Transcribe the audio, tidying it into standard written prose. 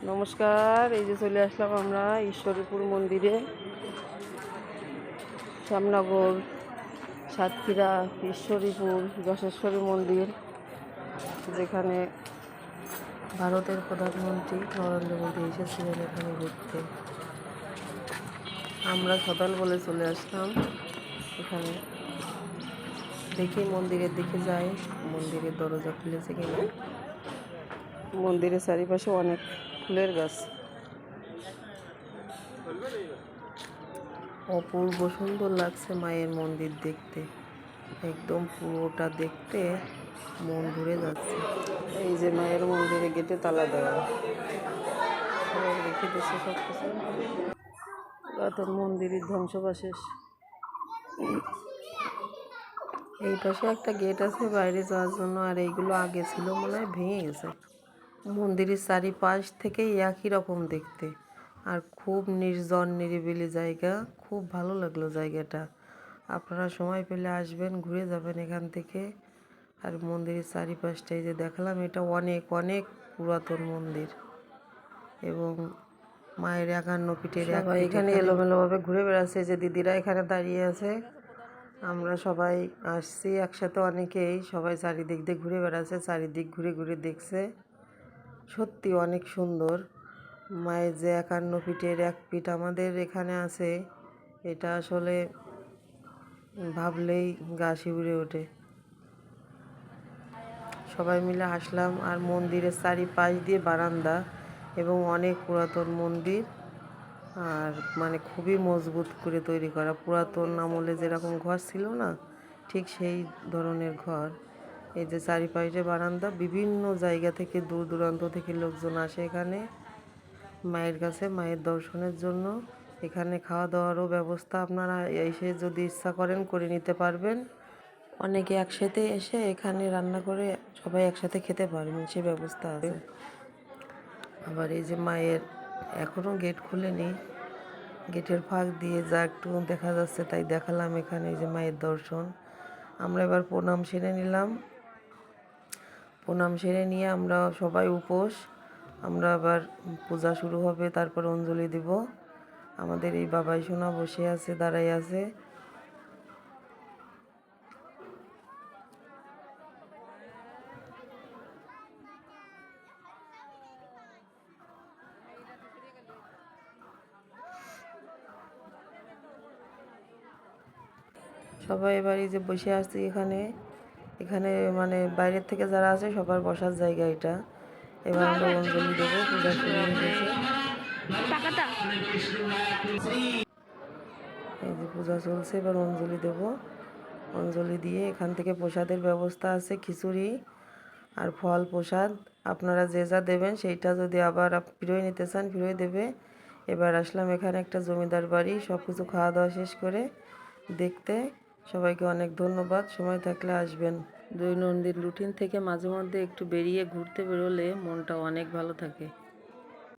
নমস্কার, এই যে চলে আসলাম আমরা ঈশ্বরীপুর মন্দিরে। শ্যামনগর, সাতক্ষীরা, ঈশ্বরীপুর, যশেশ্বরী মন্দির, যেখানে ভারতের প্রধানমন্ত্রী নরেন্দ্র মোদী এসেছিলেন এখানে ঘুরতে। আমরা সকাল বলে চলে আসলাম এখানে। দেখি মন্দিরের দিকে যাই, মন্দিরের দরজা খুলেছে কিনা। মন্দিরের চারিপাশে অনেক ফুলের গাছ, অপূর্ব সুন্দর লাগছে মায়ের মন্দির দেখতে। একদম পুরোটা দেখতে মন ভরে যাচ্ছে। এই যে মায়ের মন্দিরে গেটে তালা দেওয়া, সবাই রেখে দিচ্ছে সব কিছু। পুরাতন মন্দিরের ধ্বংসাবশেষ। এই পাশে একটা গেট আছে বাইরে যাওয়ার জন্য, আর এইগুলো আগে ছিল মনে হয় ভেঙে গেছে। মন্দিরের চারিপাশ থেকেই একই রকম দেখতে, আর খুব নির্জন নিরিবিলি জায়গা। খুব ভালো লাগলো জায়গাটা। আপনারা সময় পেলে আসবেন, ঘুরে যাবেন এখান থেকে। আর মন্দিরের চারিপাশটাই যে দেখালাম, এটা অনেক অনেক পুরাতন মন্দির এবং মায়ের 51 ফিটের এক ফিট। এখানে এলোমেলোভাবে ঘুরে বেড়াচ্ছে, যে দিদিরা এখানে দাঁড়িয়ে আছে। আমরা সবাই আসছি একসাথে, অনেকেই সবাই চারিদিক দিয়ে ঘুরে বেড়াচ্ছে, চারিদিক ঘুরে ঘুরে দেখছে। সত্যি অনেক সুন্দর। মায়ের যে 51 ফিটের এক ফিট আমাদের এখানে আছে, এটা আসলে ভাবলেই গা শিউরে ওঠে। সবাই মিলে আসলাম। আর মন্দিরের চারিপাশ দিয়ে বারান্দা এবং অনেক পুরাতন মন্দির, আর মানে খুবই মজবুত করে তৈরি করা। পুরাতন আমলে যেরকম ঘর ছিল না, ঠিক সেই ধরনের ঘর। এই যে চারিপাশে বারান্দা, বিভিন্ন জায়গা থেকে দূর দূরান্ত থেকে লোকজন আসে এখানে মায়ের কাছে, মায়ের দর্শনের জন্য। এখানে খাওয়া দাওয়ারও ব্যবস্থা আপনারা এসে যদি ইচ্ছা করেন করে নিতে পারবেন। অনেকে একসাথে এসে এখানে রান্না করে সবাই একসাথে খেতে পারবেন, সে ব্যবস্থা আছে। আবার এই যে মায়ের এখনও গেট খুলেনি, গেটের ফাঁক দিয়ে যা একটু দেখা যাচ্ছে তাই দেখালাম এখানে। এই যে মায়ের দর্শন। আমরা এবার প্রণাম সেরে নিলাম। প্রণাম সেরে নিয়ে আমরা সবাই উপোস। আমরা আবার পূজা শুরু হবে, তারপর অঞ্জলি দেব। আমাদের এই বাবাই সোনা বসে আছে, দাঁড়াই আছে। সবাই এবার এই যে বসে আসছি এখানে। এখানে মানে বাইরের থেকে যারা আছে সবার বসার জায়গা এটা। এবার আমরা অঞ্জলি দেবো, পূজা শুরু হয়ে গেছে। এই যে পূজা চলছে, এবার অঞ্জলি দেব। অঞ্জলি দিয়ে এখান থেকে প্রসাদের ব্যবস্থা আছে, খিচুড়ি আর ফল প্রসাদ। আপনারা যে যা দেবেন সেইটা যদি আবার ফিরিয়ে নিতে চান ফিরিয়ে দেবে। এবার আসলাম এখানে একটা জমিদার বাড়ি, সব কিছু খাওয়া দাওয়া শেষ করে দেখতে। সবাইকে অনেক ধন্যবাদ, সময় থাকলে আসবেন। দৈনন্দিন রুটিন থেকে মাঝে মধ্যে একটু বেরিয়ে ঘুরতে বেরোলে মনটা অনেক ভালো থাকে।